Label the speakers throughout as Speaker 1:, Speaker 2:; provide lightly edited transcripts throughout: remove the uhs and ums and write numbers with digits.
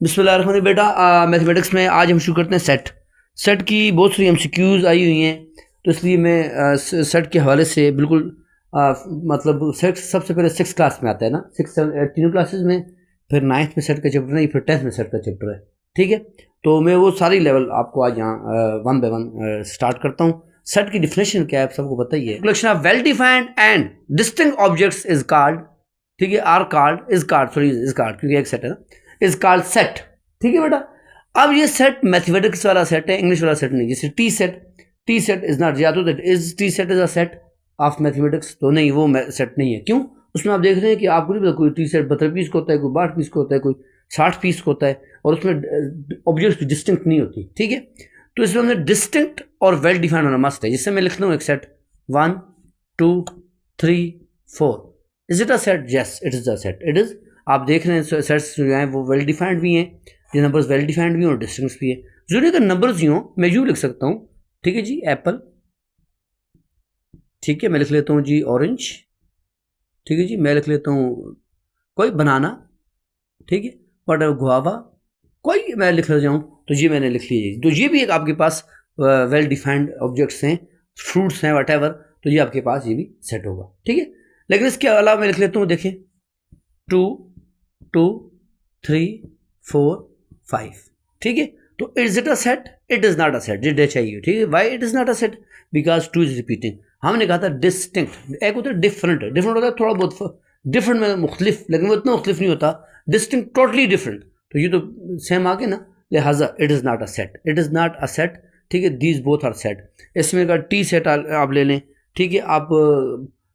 Speaker 1: बिस्मिल्लाहिर्रहमानिर्रहीम। बेटा मैथमेटिक्स में आज हम शुरू करते हैं सेट की बहुत सारी एमसीक्यूज़ आई हुई हैं, तो इसलिए मैं सेट के हवाले से बिल्कुल मतलब सेट सबसे पहले 6 क्लास में आता है ना, 6 7 8 तीनों क्लासेस में, फिर 9th में सेट का चैप्टर नहीं, फिर 10th में सेट का चैप्टर है। ठीक है, तो मैं वो सारी लेवल आपको आज यहाँ 1 बाय 1 स्टार्ट करता हूँ। सेट की डिफिनेशन क्या है आप सबको पता ही है। Collection of well defined and distinct objects is called, ठीक है, आर कॉल्ड इज कॉल्ड क्योंकि एक सेट है ना, इज कॉल्ड सेट। ठीक है बेटा, अब ये सेट मैथमेटिक्स वाला सेट है, इंग्लिश वाला सेट नहीं। जैसे टी सेट इज नॉट, या तो that is T set is a set of mathematics, तो नहीं, वो सेट नहीं है। क्यों? उसमें आप देख रहे हैं कि आपको नहीं पता, कोई टी सेट 72 पीस का होता है, कोई 62 पीस का होता है, कोई 60 पीस का होता है, और उसमें ऑब्जेक्ट्स डिस्टिंक्ट नहीं होती। ठीक है, तो इसमें हमने डिस्टिंक्ट और वेल डिफाइंड होना मस्ट है। जिससे मैं लिख रहा हूँ एक set 1 2 3 4, is it a set? Yes, it is a set, it is. आप देख रहे हैं सेट्स जो हैं वो वेल डिफाइंड भी हैं, ये नंबर्स वेल डिफाइंड भी हैं और डिस्टिंक्ट भी है। जरूरी अगर नंबर्स ही हों, मैं यूँ लिख सकता हूँ, ठीक है जी, एप्पल, ठीक है, मैं लिख लेता हूँ जी ऑरेंज, ठीक है जी, मैं लिख लेता हूँ कोई बनाना, ठीक है, बट गुआवा, कोई मैं लिख जाऊँ तो ये मैंने लिख लिया। तो ये भी एक आपके पास वेल डिफाइंड ऑब्जेक्ट्स हैं, फ्रूट्स हैं, वट तो ये आपके पास ये भी सेट होगा। ठीक है, लेकिन इसके अलावा मैं लिख लेता हूँ, देखें 2 2 3 4 5, ठीक है, तो is it a set? It is not a set, ये चाहिए। ठीक है, why it is not a set? Because 2 is repeating. हमने कहा था डिस्टिंक्ट, एक होता है डिफरेंट होता है थोड़ा बहुत, डिफरेंट में मुख्तलिफ, लेकिन वो इतना मुख्तलिफ नहीं होता। डिस्टिंक्ट टोटली डिफरेंट, तो ये तो सेम आ गया ना, लिहाजा it is not a set, it is not a set. ठीक है, दीज बोथ आर सेट। इसमें का टी सेट आप ले लें, ठीक है, आप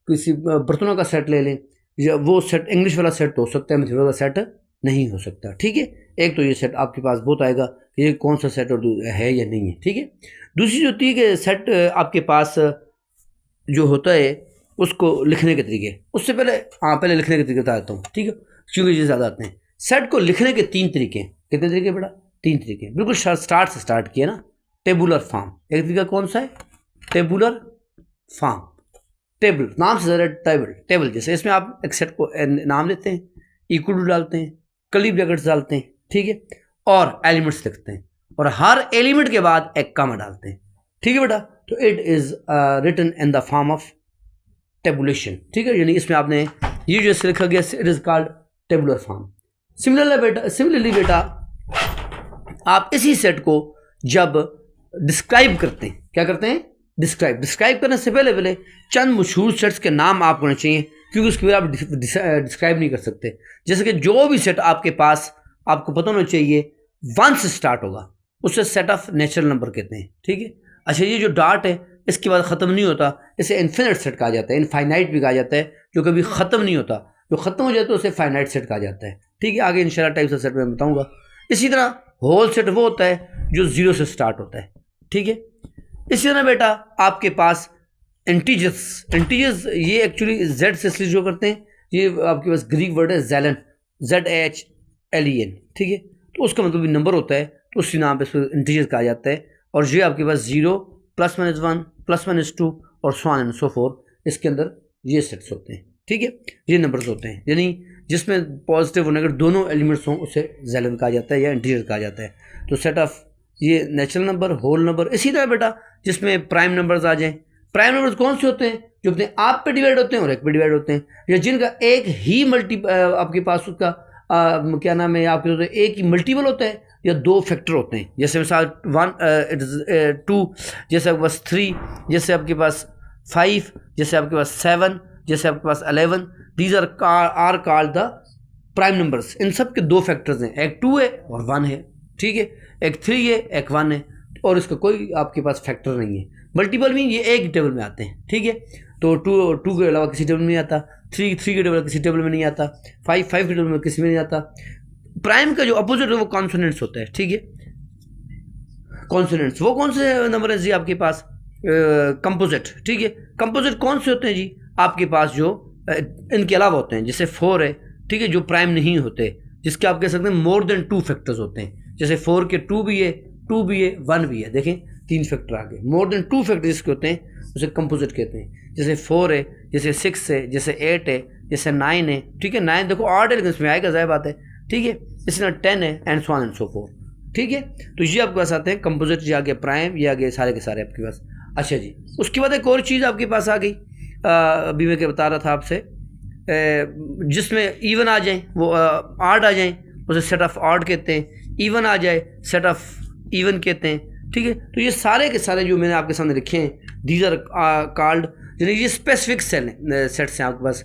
Speaker 1: किसी बर्तनों का सेट ले लें, या वो सेट इंग्लिश वाला सेट हो सकता है, मैथमेटिक्स वाला सेट नहीं हो सकता। ठीक है, एक तो ये सेट आपके पास बहुत आएगा कि ये कौन सा सेट है या नहीं है। ठीक है, दूसरी जो होती है कि सेट आपके पास जो होता है उसको लिखने के तरीके, उससे पहले लिखने के तरीके बता देता हूँ। ठीक है, क्योंकि ये ज़्यादा आते हैं। सेट को लिखने के 3 तरीके। कितने तरीके बेटा? 3 तरीके, बिल्कुल स्टार्ट से स्टार्ट किया ना। टेबुलर फॉर्म, एक तरीका कौन सा है? टेबुलर फॉर्म, टेबल नाम से ज़्यादा टेबल जैसे, इसमें आप एक सेट को नाम देते हैं, इक्वल टू डालते हैं, कर्ली ब्रैकेट्स डालते हैं, ठीक है, और एलिमेंट्स लिखते हैं, और हर एलिमेंट के बाद एक कॉमा डालते हैं। ठीक है बेटा, तो it is written in the form of tabulation. ठीक है, यानी इसमें आपने ये जैसे लिखा गया, it is called tabular form. Similarly बेटा आप इसी सेट को जब डिस्क्राइब करते हैं, क्या करते हैं? डिस्क्राइब करने से पहले चंद मशहूर सेट्स के नाम आपको होने चाहिए, क्योंकि उसके बाद आप डिस्क्राइब नहीं कर सकते। जैसे कि जो भी सेट आपके पास, आपको पता होना चाहिए 1 से स्टार्ट होगा, उसे सेट ऑफ नेचुरल नंबर कहते हैं। ठीक है, अच्छा, ये जो डॉट है इसके बाद ख़त्म नहीं होता, इसे इन्फिनिट सेट कहा जाता है, इनफाइनाइट भी कहा जाता है, जो कभी ख़त्म नहीं होता, जो ख़त्म हो जाता है उसे फाइनाइट सेट कहा जाता है। ठीक है, आगे इंशाल्लाह टाइप्स ऑफ सेट में बताऊँगा। इसी तरह होल सेट वो होता है जो 0 से स्टार्ट होता है। ठीक है, इसी तरह बेटा आपके पास इंटीजर्स ये एक्चुअली जेड से इसलिए जो करते हैं, ये आपके पास ग्रीक वर्ड है ज़ैलन, ZHLEN, ठीक है, तो उसका मतलब भी नंबर होता है, तो उसी नाम पे इसको इंटीजर्स कहा जाता है। और ये आपके पास 0 +-1 +-2 और so on and so fourth, इसके अंदर ये सेट्स होते हैं। ठीक है, ये नंबर्स होते हैं, यानी जिसमें पॉजिटिव और नेगेटिव दोनों एलिमेंट्स हों उसे ज़ैलन कहा जाता है या इंटीजर कहा जाता है। तो सेट ऑफ ये नेचुरल नंबर, होल नंबर। इसी तरह बेटा जिसमें प्राइम नंबर्स आ जाएं, प्राइम नंबर्स कौन से होते हैं? जो अपने आप पे डिवाइड होते हैं और एक पे डिवाइड होते हैं, या जिनका एक ही आपके पास उसका क्या नाम है, आपके होते हैं एक ही मल्टीपल होता है, या 2 फैक्टर होते हैं। जैसे मिसाल 2, जैसे आपके पास 3, जैसे आपके पास 5, जैसे आपके पास 7, जैसे आपके पास 11, these are called the prime numbers. इन सब के 2 फैक्टर्स हैं, एक 2 है और 1 है। ठीक है, एक 3 है, एक 1 है, और इसका कोई आपके पास फैक्टर नहीं है। मल्टीपल भी ये एक टेबल में आते हैं। ठीक है, तो 2 के अलावा किसी टेबल में नहीं आता, 3 के टेबल किसी टेबल में नहीं आता, 5 के टेबल में किसी में नहीं आता। प्राइम का जो अपोजिट है वो कॉन्सोनेंट्स होता है। ठीक है, कॉन्सोनेंट्स वो कौन से नंबर है जी आपके पास? कंपोजिट। ठीक है, कंपोजिट कौन से होते हैं जी आपके पास? जो इनके अलावा होते हैं, जैसे 4 है, ठीक है, जो प्राइम नहीं होते, जिसके आप कह सकते हैं मोर देन 2 फैक्टर्स होते हैं। जैसे 4 के 2 भी है, 1 भी है, देखें 3 फैक्टर आ गए। मोर देन 2 फैक्टर जिसके होते हैं उसे कंपोजिट कहते हैं। जैसे 4 है, जैसे 6 है, जैसे 8 है, जैसे 9 है। ठीक है, 9 देखो 8 है लेकिन इसमें आएगा, ज़ाहिर बात है। ठीक है, इस तरह 10 है, and so on and so fourth. ठीक है, तो ये आपके पास आते हैं कंपोजिट, ये आगे प्राइम, ये आगे सारे के सारे आपके पास। अच्छा जी, उसके बाद एक और चीज़ आपके पास आ गई, अभी मैं क्या बता रहा था आपसे, जिसमें इवन आ जाए, वो आर्ड आ जाए, उसे सेट ऑफ आर्ड कहते हैं। इवन आ जाए, सेट ऑफ इवन कहते हैं। ठीक है, तो ये सारे के सारे जो मैंने आपके सामने लिखे हैं, दीज आर कॉल्ड, यानी ये स्पेसिफिक सेट्स हैं आपके पास,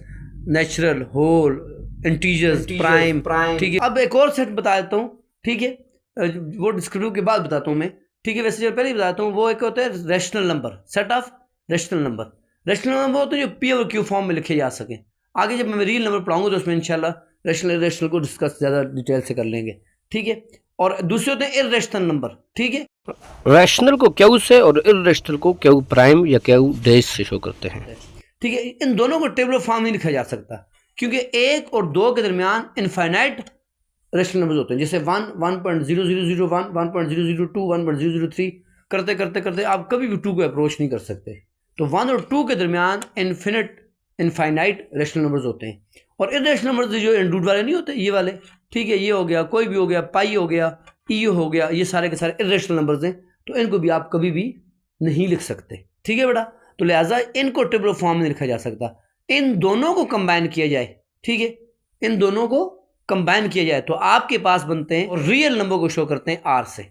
Speaker 1: नेचुरल, होल, इंटीजर्स, प्राइम। ठीक है, अब एक और सेट बता देता हूँ। ठीक है, वो डिस्क्रिप्टिव के बाद बताता हूँ मैं। ठीक है, वैसे जो पहले ही बताता हूँ, वो एक होता है rational number, set of rational number. Rational number होते हैं जो पी और क्यू फॉर्म में लिखे जा सकें। आगे जब मैं रियल नंबर पढ़ाऊंगा तो उसमें इंशाल्लाह रैशनल को डिस्कस ज़्यादा डिटेल से कर लेंगे। ठीक है, और दूसरे होते हैं इर्रेशनल नंबर। ठीक है,
Speaker 2: रैशनल को क्यू से और इर्रेशनल को क्यू प्राइम या क्यू डैश से शो करते हैं।
Speaker 1: ठीक है, इन दोनों को टेबल ऑफ फॉर्म नहीं लिखा जा सकता, क्योंकि 1 और 2 के दरमियान इनफाइनाइट रैशनल नंबर्स होते हैं। जैसे 1, 1.0001, 1.002, 1.003 करते करते करते आप कभी भी 2 को अप्रोच नहीं कर सकते। तो 1 और 2 के दरमियान इनफाइनाइट रैशनल नंबर्स होते हैं। और इर्रेशनल नंबर्स जो इंडूड वाले नहीं होते, ये वाले। ठीक है, ये हो गया, कोई भी हो गया, पाई हो गया, ई हो गया, ये सारे के सारे इर्रेशनल नंबर्स हैं, तो इनको भी आप कभी भी नहीं लिख सकते। ठीक है बेटा, तो लिहाजा इनको टेबल ऑफ फॉर्म में लिखा जा सकता। इन दोनों को कंबाइन किया जाए, ठीक है, इन दोनों को कंबाइन किया जाए तो आपके पास बनते हैं और रियल नंबर को शो करते हैं आर से।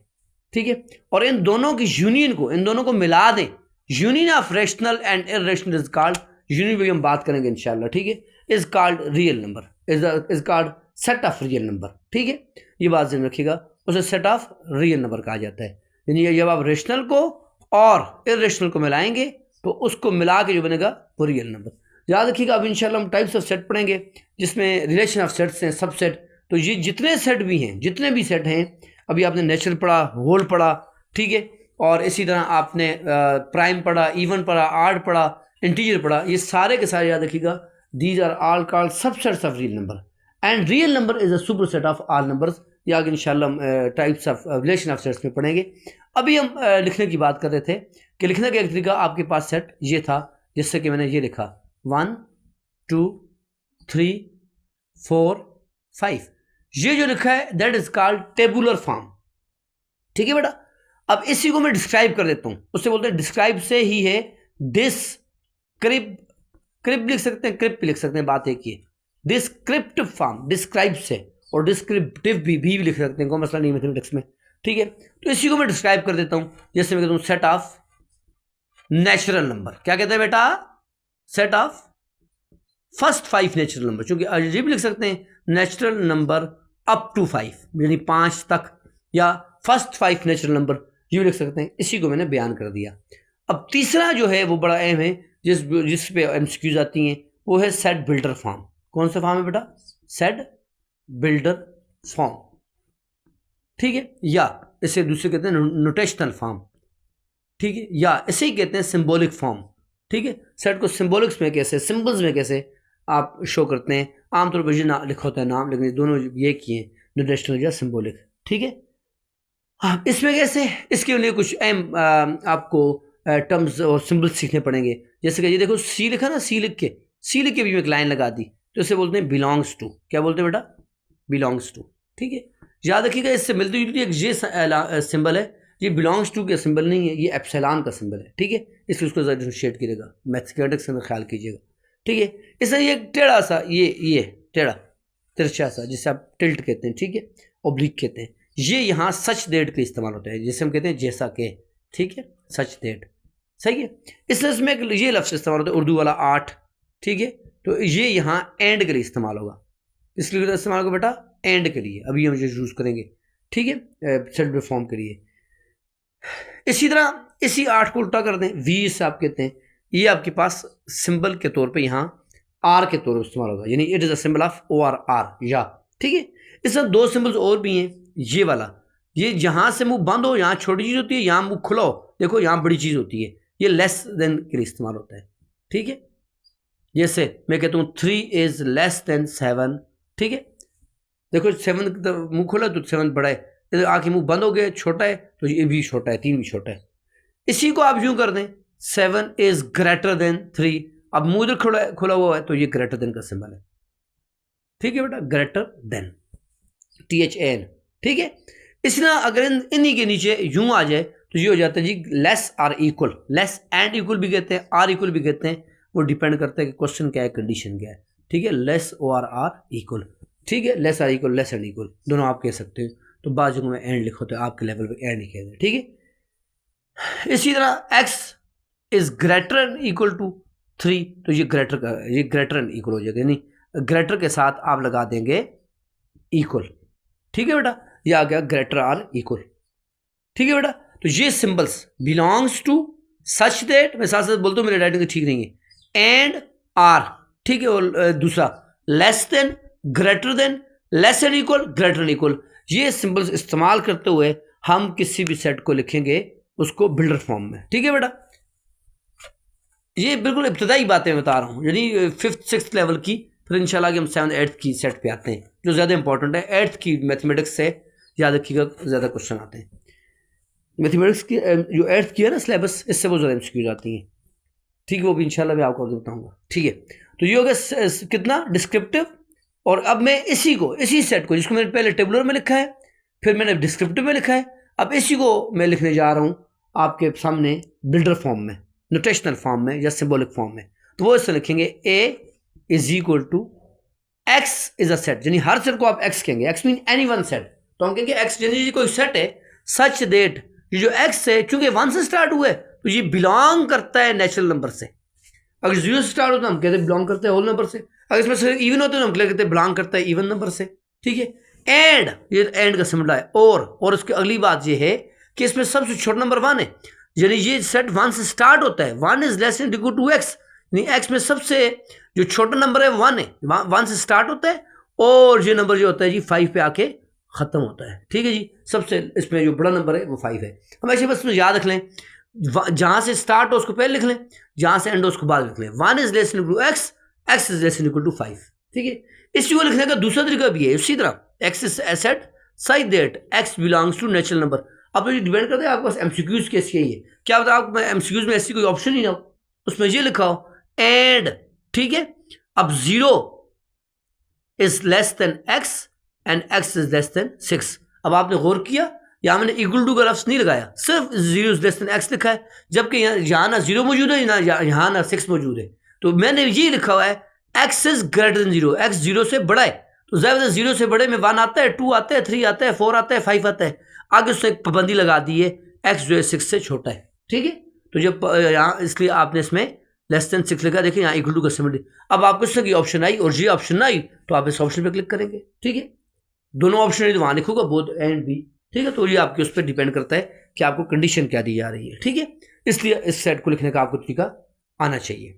Speaker 1: ठीक है, और इन दोनों की यूनियन को, इन दोनों को मिला दें, union of rational and irrational is called, union भी हम बात करेंगे इंशाल्लाह। ठीक है, is called real number, is called set of real number. ठीक है, ये बात ध्यान रखिएगा, उसे सेट ऑफ रियल नंबर कहा जाता है। यानी जब आप रैशनल को और इर्रेशनल को मिलाएंगे तो उसको मिला के जो बनेगा वो रियल नंबर। याद रखिएगा, अब इंशाल्लाह हम टाइप्स ऑफ सेट पढ़ेंगे, जिसमें रिलेशन ऑफ सेट्स हैं, सबसेट। तो ये जितने सेट भी हैं, जितने भी सेट हैं, अभी आपने नेचुरल पढ़ा, होल पढ़ा, ठीक है, और इसी तरह आपने प्राइम पढ़ा, इवन पढ़ा, आर्ड पढ़ा, इंटीजर पढ़ा, ये सारे के सारे याद रखिएगा, these are all called subsets of real number, and real number is a superset of all numbers. ये आगे इंशाल्लाह हम types of relation of sets में पढ़ेंगे। अभी हम लिखने की बात कर रहे थे कि लिखने का एक तरीका आपके पास सेट ये था, जिससे कि मैंने ये लिखा 1 2 3 4 5, ये जो लिखा है that is called tabular form. ठीक है बेटा, अब इसी को मैं डिस्क्राइब कर देता हूं, उससे बोलते हैं डिस्क्राइब से ही है डिस्क्रिप, क्रिप लिख सकते हैं, क्रिप लिख सकते हैं, बात एक ही है। डिस्क्रिप्टिव फॉर्म डिस्क्राइब से, और डिस्क्रिप्टिव भी लिख सकते हैं, कोई मसला नहीं मैथमेटिक्स में। ठीक है, तो इसी को मैं डिस्क्राइब कर देता हूं, जैसे मैं कहता हूं सेट ऑफ नेचुरल नंबर। क्या कहते हैं बेटा? Set of first 5 natural number, क्योंकि ये भी लिख सकते हैं नेचुरल नंबर अप टू 5, यानी 5 तक, या फर्स्ट 5 नेचुरल नंबर, ये भी लिख सकते हैं। इसी को मैंने बयान कर दिया। अब तीसरा जो है वो बड़ा अहम है, जिस पे एमसीक्यूज आती हैं, वो है सेट बिल्डर फॉर्म। कौन सा फॉर्म है बेटा? Set builder form. ठीक है, या इसे दूसरे कहते हैं नोटेशनल फॉर्म। ठीक है, या इसे ही कहते हैं सिंबॉलिक फॉर्म। ठीक है, सेट को सिंबॉलिक्स में कैसे, सिंबल्स में कैसे आप शो करते हैं, आमतौर पर ये ना लिखा होता है नाम, लेकिन दोनों ये किए नोटेशनल या सिंबॉलिक। ठीक है, हाँ, इसमें कैसे, इसके लिए कुछ अहम आपको टर्म्स और सिंबल्स सीखने पड़ेंगे। जैसे कि ये देखो सी लिखा ना, सी लिख के भी एक लाइन लगा दी, तो इसे बोलते हैं बिलोंग्स टू। क्या बोलते हैं बेटा? Belongs to. ठीक है, याद रखिएगा, इससे मिलती जुलती एक ये सिंबल है, ये बिलोंग्स टू का सिंबल नहीं है, ये एप्सिलॉन का सिंबल है। ठीक है, इसलिए उसको ज़रा डिफरेंशिएट कीजिएगा, मैथमेटिक्स के अंदर ख्याल कीजिएगा। ठीक है, इसमें ये टेढ़ा सा, ये टेढ़ा तिरछा सा, जिसे आप टिल्ट कहते हैं, ठीक है, ओब्लिक कहते हैं, ये यहाँ सच डेट के इस्तेमाल होता है, जिसे हम कहते हैं जैसा के। ठीक है, सच डेट, सही है। इसमें ये लफ्ज़ इस्तेमाल होता है उर्दू वाला 8। ठीक है, तो ये यहाँ एंड के लिए इस्तेमाल होगा, इसलिए इस्तेमाल होगा बेटा एंड के लिए, अभी हम यूज़ करेंगे। ठीक है, सेट फॉर्म के लिए। इसी तरह इसी 8 को उल्टा कर दें, वी से आप कहते हैं, ये आपके पास सिंबल के तौर पे यहाँ आर के तौर पर इस्तेमाल होगा, यानी it is a symbol of O R R, या। ठीक है, इसमें 2 सिंबल्स और भी हैं, ये वाला, ये जहाँ से मुंह बंद हो यहाँ छोटी चीज़ होती है, यहाँ मुंह खुला हो देखो यहाँ बड़ी चीज़ होती है, ये लेस देन के लिए इस्तेमाल होता है। ठीक है, जैसे मैं कहता हूँ 3 इज़ लेस देन 7। ठीक है, देखो 7 मुंह खुला तो 7 बड़ा है, आँखें मुंह बंद हो गए छोटा है, तो ये भी छोटा है, 3 भी छोटा है। इसी को आप यूँ कर दें 7 इज़ ग्रेटर देन 3, अब मुंह इधर खुला हुआ है तो ये ग्रेटर देन का सिंबल है। ठीक है बेटा, ग्रेटर देन। THAN, ठीक है। इसी तरह अगर इन्हीं के नीचे यूं आ जाए तो ये हो जाता है जी less or equal, less and equal भी कहते हैं, आर इक्वल भी कहते हैं, वो डिपेंड करता है कि क्वेश्चन क्या है, कंडीशन क्या है, ठीक है। लेस और आर इक्वल, ठीक है, less or equal, less and equal दोनों आप कह सकते हैं। तो बाद जगह में एंड लिखो तो आपके लेवल पे एंड लिखे थे, ठीक है। इसी तरह x is greater and equal to 3, तो ये ग्रेटर एंड इक्वल हो जाएगा, यानी ग्रेटर के साथ आप लगा देंगे इक्वल, ठीक है बेटा, ये आ गया ग्रेटर आर इक्वल, ठीक है बेटा। तो ये symbols belongs to such that, मैं साथ साथ बोलता हूँ मेरी राइटिंग ठीक नहीं है, एंड आर, ठीक है। और दूसरा less than, greater than, less and equal, greater and equal, ये सिंबल्स इस्तेमाल करते हुए हम किसी भी सेट को लिखेंगे उसको बिल्डर फॉर्म में, ठीक है बेटा। ये बिल्कुल इब्तदाई बातें बता रहा हूँ, यानी 5th 6th लेवल की, फिर इंशाल्लाह हम 7th 8th की सेट पे आते हैं जो ज़्यादा इंपॉर्टेंट है। 8th की मैथमेटिक्स से याद रखिएगा ज़्यादा क्वेश्चन आते हैं। मैथमेटिक्स की जो 8th की है ना सिलेबस, इससे बहुत ज़्यादा एमसीक्यूज आती हैं, ठीक है, वो भी इंशाल्लाह मैं आपको आगे बताऊँगा, ठीक है। तो ये हो गया कितना डिस्क्रिप्टिव। और अब मैं इसी सेट को जिसको मैंने पहले टेबुलर में लिखा है, फिर मैंने डिस्क्रिप्टिव में लिखा है, अब इसी को मैं लिखने जा रहा हूँ आपके सामने बिल्डर फॉर्म में, नोटेशनल फॉर्म में या सिंबॉलिक फॉर्म में। तो वो इससे लिखेंगे a is equal to x is a set, यानी हर सेट को आप x कहेंगे, x mean any one set, तो हम कहेंगे x यानी कोई सेट है सच दैट ये जो x है चूंकि 1 से स्टार्ट हुआ है तो ये बिलोंग करता है नेचुरल नंबर से। अगर 0 से स्टार्ट होता है हम कहते हैं बिलोंग करता है होल नंबर से, अगर इसमें से इवन होता है तो हम कहते हैं बिलोंग करता है इवन नंबर से, ठीक है। एंड, ये एंड का सिंबल है, और उसकी अगली बात ये है कि इसमें सबसे छोटा नंबर 1 है, यानी ये सेट 1 से स्टार्ट होता है, 1 is less than equal to x, यानी x में सबसे जो छोटा नंबर है 1 है, 1 से स्टार्ट होता है, और ये नंबर जो होता है जी 5 पे आके खत्म होता है, ठीक है जी। सबसे इसमें जो बड़ा नंबर है वो 5 है। हम ऐसे बस याद रख लें, जहां से स्टार्ट हो उसको पहले लिख लें, जहां से एंड हो उसको बाद लिख लें। 1 is less than equal to x, x is less than equal to 5, ठीक है। इसी को लिखने का दूसरा तरीका भी है, उसी तरह x is a set such that x belongs to natural number. अब ये डिपेंड करता है आपके पास एमसीक्यूज कैसी है, ये क्या बता आप एमसीक्यूज में ऐसी कोई ऑप्शन ही ना हो, उसमें ये लिखा हो एंड, ठीक है। अब 0 is less then x and x is less then 6। अब आपने गौर किया यहाँ मैंने इक्वल टू का लफ्ज नहीं लगाया, सिर्फ 0 इज लेस देन x लिखा है, जबकि यहाँ ना 0 मौजूद है, यहाँ ना 6 मौजूद है। तो मैंने ये लिखा हुआ है x is greater than 0, x 0 से बड़ा है, तो ज़्यादा 0 से बड़े में 1 आता है, 2 आता है, 3 आता है, 4 आता है, 5 आता है, आगे उससे एक पाबंदी लगा दी है x जो है 6 से छोटा है, ठीक है। तो जब यहाँ इसलिए आपने इसमें लेस देन 6 लिखा, देखिए यहाँ इक्वल टू का सिंबल। अब आपको इस तरह की ऑप्शन आई और ये ऑप्शन ना आई तो आप इस ऑप्शन पे क्लिक करेंगे, ठीक है। दोनों ऑप्शन है तो वहाँ लिखूंगा बोथ एंड बी, ठीक है। तो ये आपके उस पर डिपेंड करता है कि आपको कंडीशन क्या दी जा रही है, ठीक है। इसलिए इस सेट को लिखने का आपको तरीका आना चाहिए।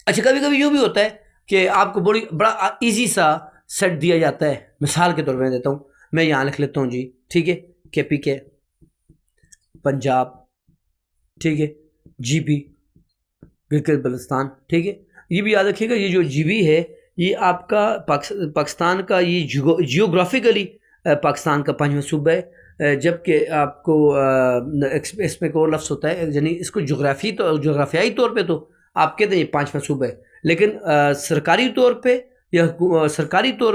Speaker 1: अच्छा, कभी कभी यूँ भी होता है कि आपको बड़ा ईजी सा सेट दिया जाता है, मिसाल के तौर पर देता हूँ, मैं यहाँ लिख लेता हूँ जी, ठीक है, KPK पंजाब, ठीक है, GB गिलगित बल्तिस्तान, ठीक है। ये भी याद रखिएगा ये जो GB है ये आपका पाकिस्तान का ये जियोग्राफिकली पाकिस्तान का 5वां सूबा है, जबकि आपको इसमें एक और लफ्ज़ होता है, यानी इसको जोग्राफियाई तौर पे तो आप कहते हैं 5वां सूबा है, लेकिन सरकारी तौर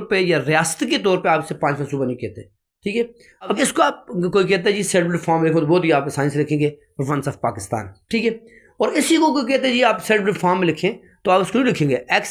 Speaker 1: पे या रियासत के तौर पे आप इसे 5वां सूबा नहीं कहते, ठीक है। अब इसको आप कोई कहता है जी सेट बिल्डर फॉर्म लिखो तो बहुत ही आप साइंस लिखेंगे प्रोविंस ऑफ पाकिस्तान, ठीक है। और इसी को कोई कहते हैं जी आप सेट बिल्डर फॉर्म में लिखें तो आप उसको लिखेंगे x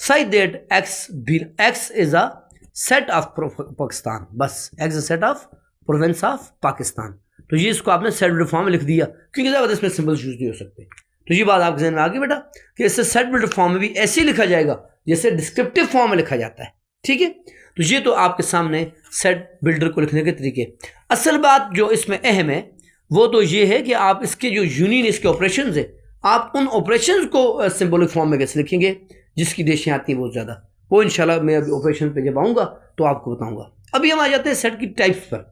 Speaker 1: such that x is a set of Pakistan, बस x is a set of province of Pakistan. तो ये इसको आपने सेट बिल्डर फॉर्म में लिख दिया, क्योंकि ज़्यादा इसमें सिंबल यूज नहीं हो सकते। तो ये बात आपके ज़हन में आ गई बेटा कि इससे सेट बिल्डर फॉर्म में भी ऐसे ही लिखा जाएगा जैसे डिस्क्रिप्टिव फॉर्म में लिखा जाता है, ठीक है। तो ये तो आपके सामने सेट बिल्डर को लिखने के तरीके। असल बात जो इसमें अहम है वो तो ये है कि आप इसके जो यूनियन इसके ऑपरेशंस है, आप उन ऑपरेशंस को सिंबॉलिक फॉर्म में कैसे लिखेंगे जिसकी देशें आती हैं बहुत ज़्यादा, वो इंशाल्लाह मैं अभी ऑपरेशन पे जब आऊँगा तो आपको बताऊँगा। अभी हम आ जाते हैं सेट की टाइप्स पर।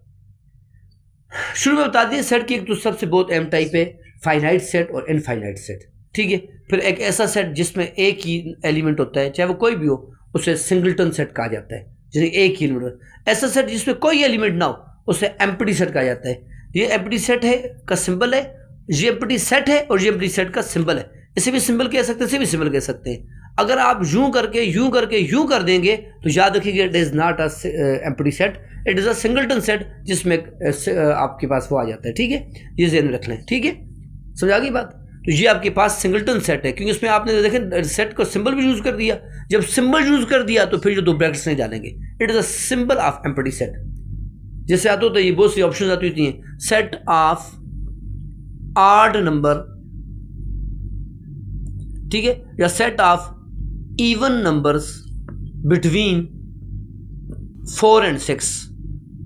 Speaker 1: शुरू में बता दिए सेट की एक तो सबसे बहुत अहम टाइप है फाइनाइट सेट और इनफाइनाइट सेट, ठीक है। फिर एक ऐसा सेट जिसमें एक ही एलिमेंट होता है, चाहे वो कोई भी हो, उसे सिंगलटन सेट कहा जाता है, जिसमें एक ही एलिमेंट। ऐसा सेट जिसमें कोई एलिमेंट ना हो उसे एम्प्टी सेट कहा जाता है। ये एम्प्टी सेट है का सिंबल है, ये एम्प्टी सेट है और ये एम्प्टी सेट का सिंबल है। इसे भी सिंबल कह सकते हैं, इसे भी सिंबल कह सकते हैं। अगर आप यूं करके यूं कर देंगे तो याद रखिएगा it is not a empty set, it is a singleton set जिसमें आपके पास वो आ जाता है। ठीक है, ये ध्यान में रख लें। ठीक है, समझ आ गई बात। तो ये आपके पास सिंगलटन सेट है, क्योंकि उसमें आपने देखें सेट का सिंबल भी यूज कर दिया। जब सिंबल यूज कर दिया तो फिर जो दो ब्रैकेट्स नहीं डालेंगे, it is a symbol of empty set. जैसे आता होता है, ये बहुत सी ऑप्शन आती होती हैं, सेट ऑफ ऑड नंबर, ठीक है, या set of even numbers between 4 and 6।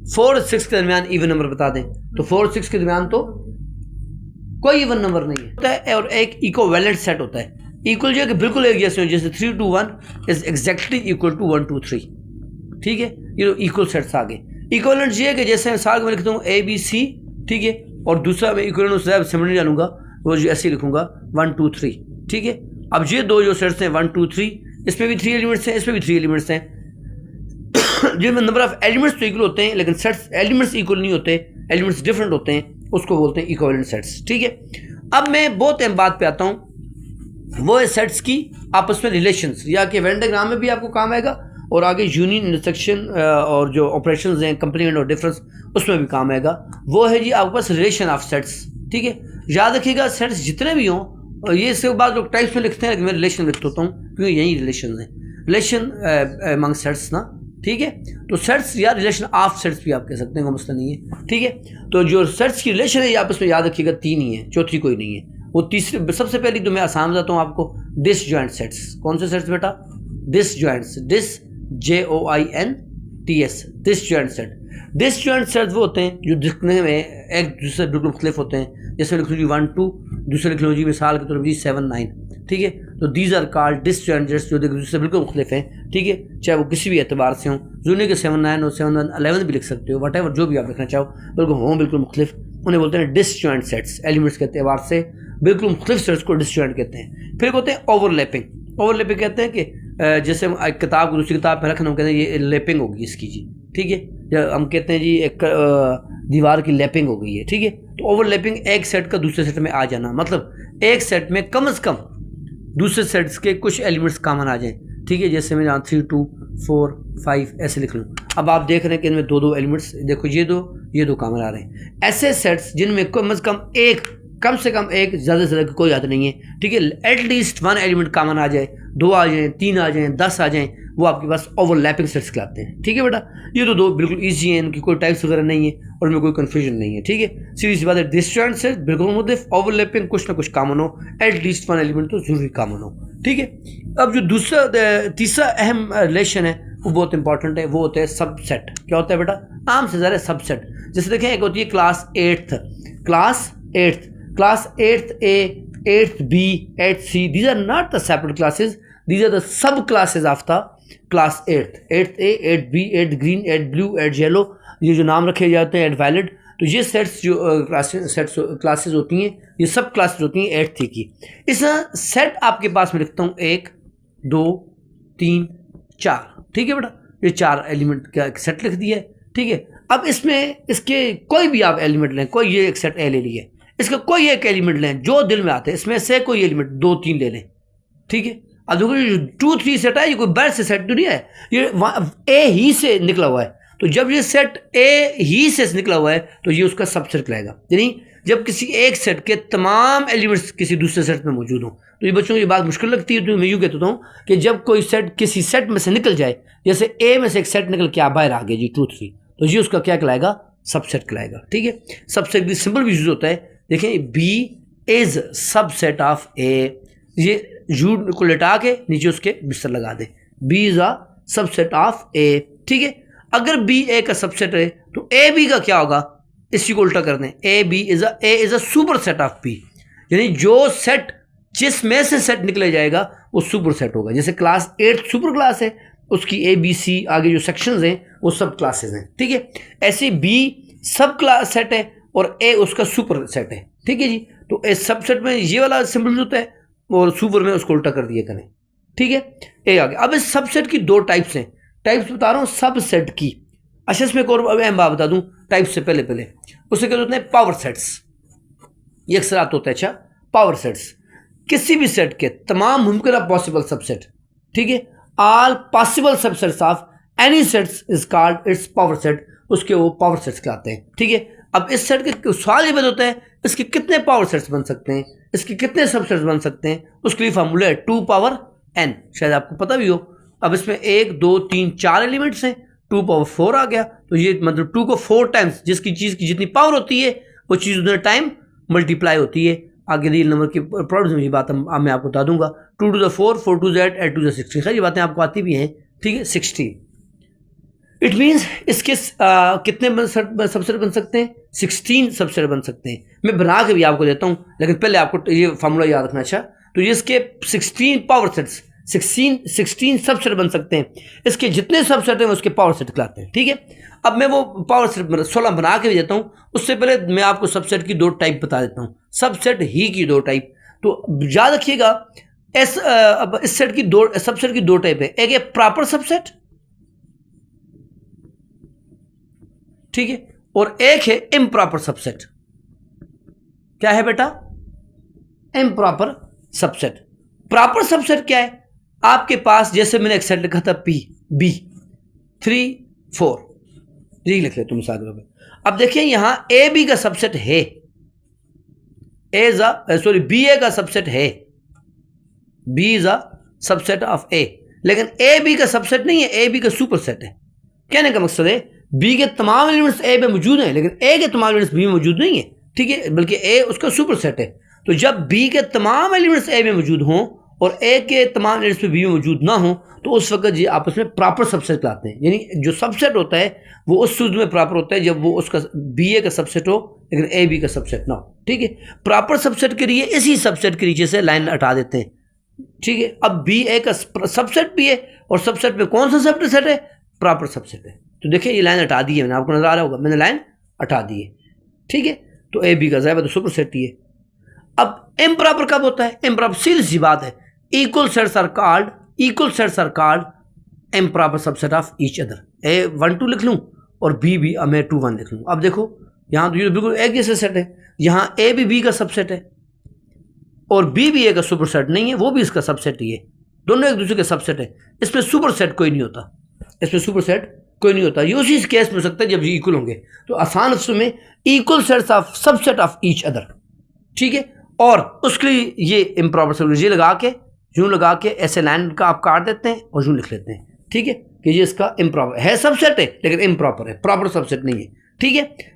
Speaker 1: 4 और 6 के दरमियान इवन नंबर बता दें, तो 4 और 6 के दरमियान तो कोई इवन नंबर नहीं होता है। और एक इक्विवेलेंट सेट होता है, इक्वल जो है कि बिल्कुल एक जैसे हो, जैसे 3 to 1 is exactly equal to 1 to 3। ठीक है, ये इक्वल सेट्स आ गए। इक्विवेलेंट ये है कि जैसे मिसाल में लिखता हूँ ABC, ठीक है, और दूसरा मैं इक्विवेलेंट सिमिलर नहीं डालूंगा, वो जो ऐसे लिखूंगा 1 2 3। ठीक है, अब ये दो जो सेट्स हैं 1 2 3, इसमें भी 3 एलिमेंट्स हैं, इसमें भी 3 एलिमेंट्स हैं, जिनमें नंबर ऑफ एलिमेंट्स तो इक्वल होते हैं, लेकिन सेट्स एलिमेंट्स इक्वल नहीं होते, एलिमेंट्स डिफरेंट होते हैं, उसको बोलते हैं इक्विवेलेंट सेट्स। ठीक है, अब मैं बहुत अहम बात पे आता हूँ, वो है सेट्स की आपस में रिलेशंस, या कि वेन डायग्राम में भी आपको काम आएगा, और आगे यूनियन, इंटरसेक्शन और जो ऑपरेशंस हैं कंप्लीमेंट और डिफरेंस, उसमें भी काम आएगा। वो है जी आपके पास रिलेशन ऑफ सेट्स। ठीक है, याद रखिएगा सेट्स जितने भी हों, और ये इसके बाद लोग टाइप्स में लिखते हैं, लेकिन मैं रिलेशन लिख होता हूँ क्योंकि यही रिलेशन है, रिलेशन अमंग सेट्स ना। ठीक है, तो सेट्स या रिलेशन ऑफ सेट्स भी आप कह सकते हैं, कोई मसला नहीं है। ठीक है, तो जो सेट्स की रिलेशन है ये आपस में याद रखिएगा 3 ही है, चौथी कोई नहीं है। वो तीसरे, सबसे पहली तो मैं आसान बताता हूँ आपको, डिसजॉइंट सेट्स। कौन से सेट्स बेटा? डिसजॉइंट्स, डिस JOINTS, disjoint set. Disjoint set वो होते हैं जो दिखने में एक दूसरे बिल्कुल मुख्तलिफ होते हैं, जैसे लिख लो जी 1 2, दूसरे लिख लो जी मिसाल के तौर पर जी 7 9। ठीक है, तो these are called disjoint sets, जो दूसरे बिल्कुल मुख्तलिफ हैं। ठीक है, चाहे वो किसी भी एतबार से हों, जूनी के 7 9 और 7 1 11 भी लिख सकते हो, वट एवर जो भी आप लिखना चाहो, बिल्कुल हों बिल्कुल मुख्तलिफ, उन्हें बोलते हैं डिसजॉइंट सेट्स। एलिमेंट्स के एतबार से बिल्कुल मुख्तलिफ सेट्स को डिसजॉइंट कहते हैं। फिर होते हैं ओवरलैपिंग। ओवरलैपिंग कहते हैं कि जैसे हम एक किताब को दूसरी किताब में रखना, हम कहते हैं ये लैपिंग होगी इसकी जी। ठीक है, या हम कहते हैं जी एक दीवार की लैपिंग हो गई है। ठीक है, तो ओवरलैपिंग एक सेट का दूसरे सेट में आ जाना, मतलब एक सेट में कम से कम दूसरे सेट्स के कुछ एलिमेंट्स कॉमन आ जाएं। ठीक है, जैसे मैं यहाँ 3 2 4 5 ऐसे लिख लूँ। अब आप देख रहे हैं कि इनमें दो एलिमेंट्स, देखो ये दो कॉमन आ रहे हैं। ऐसे सेट्स जिनमें कम से कम एक, ज़्यादा से ज़्यादा कोई याद नहीं है। ठीक है, एटलीस्ट 1 एलिमेंट कॉमन आ जाए, 2 आ जाएँ, 3 आ जाएँ, 10 आ जाएँ, वो आपके पास ओवरलैपिंग सेट्स कहलाते हैं। ठीक है बेटा, ये तो दो बिल्कुल ईजी हैं, इनकी कोई टाइप्स वगैरह नहीं है और इनमें कोई कन्फ्यूजन नहीं है। ठीक है, सीधी सी बात है, डिसजॉइंट सेट बिल्कुल मुख्तलिफ, ओवरलैपिंग कुछ ना कुछ कॉमन हो, एटलीस्ट 1 एलिमेंट तो जरूरी कॉमन हो। ठीक है, अब जो तीसरा अहम रिलेशन है वो बहुत इंपॉर्टेंट है, वो होता है सबसेट। क्या होता है बेटा? नाम से ज़रा सबसेट। जैसे देखें, एक होती है class 8th, class 8th A, 8th B, 8th C, these are not the separate classes, these are the sub classes of the class 8th, 8th A, 8th B, 8th green, 8th blue, 8th yellow, ये जो नाम रखे जाते हैं 8th violet। तो ये sets जो classes होती हैं, ये सब क्लासेस होती हैं 8th की। इस सेट आपके पास में लिखता हूँ 1 2 3 4। ठीक है बेटा, ये 4 एलिमेंट का एक सेट लिख दिया है। ठीक है, अब इसमें इसके कोई भी आप एलिमेंट लें, कोई ये एक सेट ए ले लिया, इसका कोई एक एलिमेंट लें जो दिल में आते हैं, इसमें से कोई एलिमेंट 2 3 ले लें। ठीक है, अब देखो ये 2 3 सेट है, ये कोई बाहर से सेट तो नहीं है, ये ए ही से निकला हुआ है। तो जब ये सेट ए ही से निकला हुआ है तो ये उसका सबसेट कहलाएगा। यानी जब किसी एक सेट के तमाम एलिमेंट्स किसी दूसरे सेट में मौजूद हों। तो ये बच्चों को ये बात मुश्किल लगती है, तो मैं यूँ कहता हूँ कि जब कोई सेट किसी सेट में से निकल जाए, जैसे ए में से एक सेट निकल के आप बाहर आ गए जी 2 3, तो ये उसका क्या कहलाएगा? सबसेट कहलाएगा। ठीक है, सबसेट की सिंबल भी यूज होता है। देखें, B इज सबसेट ऑफ ए, ये यू को लिटा के नीचे उसके बिस्तर लगा दें, B is a subset of A. ठीक है, अगर B ए का सबसेट है तो ए बी का क्या होगा? इसी को उल्टा कर दें, A is a superset of B, यानी जो सेट जिसमें से सेट निकले जाएगा वो सुपर सेट होगा। जैसे क्लास 8 सुपर क्लास है, उसकी ABC आगे जो सेक्शंस हैं वो सब क्लासेस हैं। ठीक है, ऐसे B सब क्लास सेट है और ए उसका सुपर सेट है। ठीक है जी, तो इस सबसेट में ये वाला सिंबल होता है और सुपर में उसको उल्टा कर दिया करें। ठीक है, ए आ गया। अब इस सबसेट की 2 टाइप्स हैं, टाइप्स बता रहा हूँ सबसेट की। अच्छा, इसमें एक और अहम बात बता दूं टाइप से पहले उसे क्या होते हैं? Power sets. ये अक्सर आता होता है। अच्छा, पावर सेट्स किसी भी सेट के तमाम मुमकिन पॉसिबल सबसेट ठीक है। All possible subsets of any sets is called its power set, उसके वो पावर सेट्स कहलाते हैं। ठीक है। अब इस सेट के सवाल ये बता होता है इसके कितने पावर सेट्स बन सकते हैं, इसके कितने सबसेट्स बन सकते हैं, उसके लिए फार्मूला है 2 पावर n, शायद आपको पता भी हो। अब इसमें 1 2 3 4 एलिमेंट्स हैं, 2 पावर 4 आ गया, तो ये मतलब 2 को 4 टाइम्स जिसकी चीज़ की जितनी पावर होती है वो चीज़ उतने टाइम मल्टीप्लाई होती है। आगे रियल नंबर की प्रॉब्लम ये बात मैं आपको बता दूंगा। 2 to the 4, 4 to the 8, 8 to the 16, खैर ये बातें आपको आती भी हैं। ठीक है। 60 इट मीन्स इसके कितने सबसेट बन सकते हैं, 16 सबसेट बन सकते हैं। मैं बना के भी आपको देता हूँ, लेकिन पहले आपको ये फार्मूला याद रखना। अच्छा, तो ये इसके 16 पावर सेट्स 16 सबसेट बन सकते हैं। इसके जितने सबसेट हैं उसके पावर सेट कहलाते हैं। ठीक है। अब मैं वो पावर सेट 16 बना के भी देता हूँ, उससे पहले मैं आपको सबसेट की 2 टाइप बता देता हूँ, सबसेट ही की 2 टाइप। तो याद रखिएगा अब इस सेट की सबसेट की 2 टाइप है। एक है प्रॉपर सबसेट, ठीक है, और एक है इम्प्रॉपर सबसेट। क्या है बेटा? Improper subset. प्रॉपर सबसेट क्या है? आपके पास जैसे मैंने एक सेट लिखा था P B 3 4, ये लिख ले तुम सागर में। अब देखिए यहां ए बी का सबसेट है, बी ए का सबसेट है, B is a subset of A, लेकिन ए बी का सबसेट नहीं है, ए बी का सुपर सेट है। कहने का मकसद है बी के तमाम एलिमेंट्स ए में मौजूद हैं, लेकिन ए के तमाम एलिमेंट्स बी में मौजूद नहीं है। ठीक है, बल्कि ए उसका सुपर सेट है। तो जब बी के तमाम एलिमेंट्स ए में मौजूद हों और ए के तमाम एलिमेंट्स बी में मौजूद ना हो, तो उस वक्त ये आपस में प्रॉपर सबसेट कहलाते हैं। यानी जो सबसेट होता है वो उस सूरत में प्रॉपर होता है जब वो उसका बी ए का सबसेट हो लेकिन ए बी का सबसेट ना हो। ठीक है। प्रॉपर सबसेट के लिए इसी सबसेट के नीचे से लाइन हटा देते हैं। ठीक है। अब बी ए का सबसेट भी है और सबसेट में कौन सा सबसेट है? प्रॉपर सबसेट है। तो देखिए ये लाइन हटा दी है मैंने, आपको नजर आ रहा होगा, मैंने लाइन हटा दी है। ठीक है। तो ए बी का ज़ाहिर तो सुपर सेट ही है। अब इम्प्रॉपर कब होता है? इम्प्रॉपर सीधी सी बात है, equal sets are called improper subset of each other. A 1 2 लिख लूँ और बी भी मैं 2 1 लिख लूँ। अब देखो यहाँ तो ये बिल्कुल एक जैसे सेट है, यहाँ ए भी बी का सबसेट है और बी भी ए का सुपर सेट नहीं है, वो भी इसका सबसेट ही है, दोनों एक दूसरे के सबसेट है। इसमें सुपर सेट कोई नहीं होता, इसमें सुपर सेट कोई नहीं होता। ये उसी केस में हो सकता है जब ये इक्वल होंगे। तो आसान अक्षरों में equal sets of subset of each other. ठीक है। और उसके लिए ये इम्प्रॉपर सबसेट ये लगा के यूं लगा के ऐसे लाइन का आप काट देते हैं और यूं लिख लेते हैं। ठीक है कि ये इसका इम्प्रॉपर है, सबसेट है लेकिन इम्प्रॉपर है, प्रॉपर सबसेट नहीं है। ठीक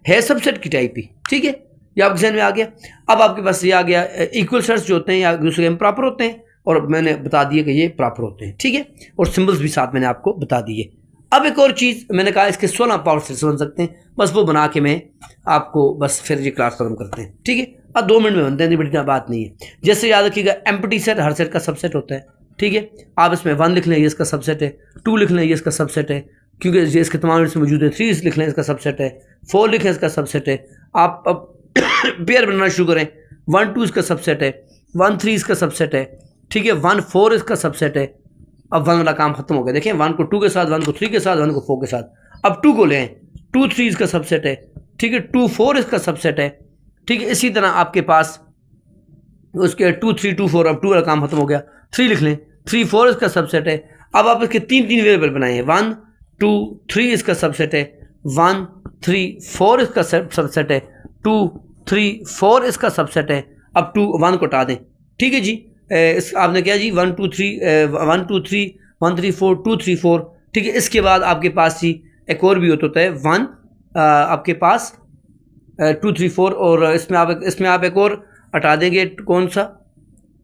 Speaker 1: है सबसेट की टाइप ही। ठीक है, ये आपके ज़हन में आ गया। अब आपके पास ये आ गया इक्वल सेट्स जो होते हैं या दूसरे इम्प्रॉपर होते हैं, और मैंने बता दिया कि ये प्रॉपर होते हैं। ठीक है, और सिंबल्स भी साथ मैंने आपको बता दिए। अब एक और चीज़ मैंने कहा इसके 16 पावर सेट्स बन सकते हैं, बस वो बना के मैं आपको बस फिर ये क्लास खत्म करते हैं। ठीक है, अब 2 मिनट में बनते हैं, बड़ी बात नहीं है। जैसे याद रखिएगा एम्प्टी सेट हर सेट का सबसेट होता है। ठीक है, आप इसमें 1 लिख लें ये इसका सबसेट है, 2 लिख लें ये इसका सबसेट है क्योंकि ये इसके तमाम एलिमेंट्स मौजूद है, 3 लिख लें इसका सबसेट है, 4 लिखें इसका सबसेट है। आप अब पेयर बनाना शुरू करें, 1 2 इसका सबसेट है, 1 3 इसका सबसेट है। ठीक है, 1 4 इसका सबसेट है। अब 1 वाला काम खत्म हो गया। देखें 1 को 2 के साथ, 1 को 3 के साथ, 1 को 4 के साथ। अब 2 को लें, 2 3 इसका सबसेट है। ठीक है, 2 4 इसका सबसेट है। ठीक है, इसी तरह आपके पास उसके 2 3 2 4, अब 2 वाला काम खत्म हो गया, 3 लिख लें, 3 4 इसका सबसेट है। अब आप इसके 3 वेरिएबल बनाए हैं, 1 2 3 इसका सबसेट है, 1 3 4 इसका सबसेट है, 2 3 4 इसका सबसेट है। अब 1 को हटा दें। ठीक है जी, इस आपने क्या जी 1 2 3 1 2 3 1 3 4 2 3 4। ठीक है, इसके बाद आपके पास जी एक और भी होता है 1 आपके पास 2 3 4, और इसमें आप एक और हटा देंगे, कौन सा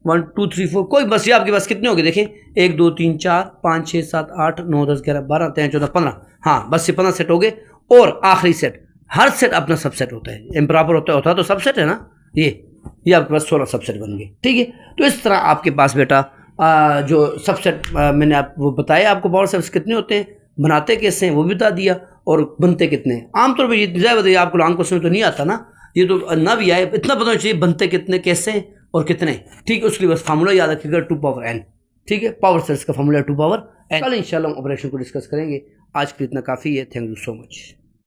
Speaker 1: 1 2 3 4 कोई, बस ये आपके पास कितने हो गए देखें 1 2 3 4 5 6 7 8 9 10 11 12 13 14 15, हाँ बस ये 15 सेट हो गए। और आखिरी सेट, हर सेट अपना सबसेट होता है, इम्प्रॉपर होता तो सबसेट है ना, ये आपके पास 16 सबसेट बन गए। ठीक है, तो इस तरह आपके पास बेटा जो सबसेट मैंने आपको बताया, आपको पावर सेट्स कितने होते हैं, बनाते कैसे हैं वो भी बता दिया, और बनते कितने हैं। आमतौर पर ये ज़्यादा बताइए, आपको लॉन्ग क्वेश्चन तो नहीं आता ना, ये तो ना भी आए, इतना पता चाहिए बनते कितने, कैसे हैं और कितने। ठीक है, उसके लिए बस फार्मूला याद रखिएगा 2 पावर n। ठीक है, पावर सेट्स का फार्मूला 2 पावर n। कल इंशाल्लाह हम ऑपरेशन को डिस्कस करेंगे। आज के लिए इतना काफ़ी है। Thank you so much.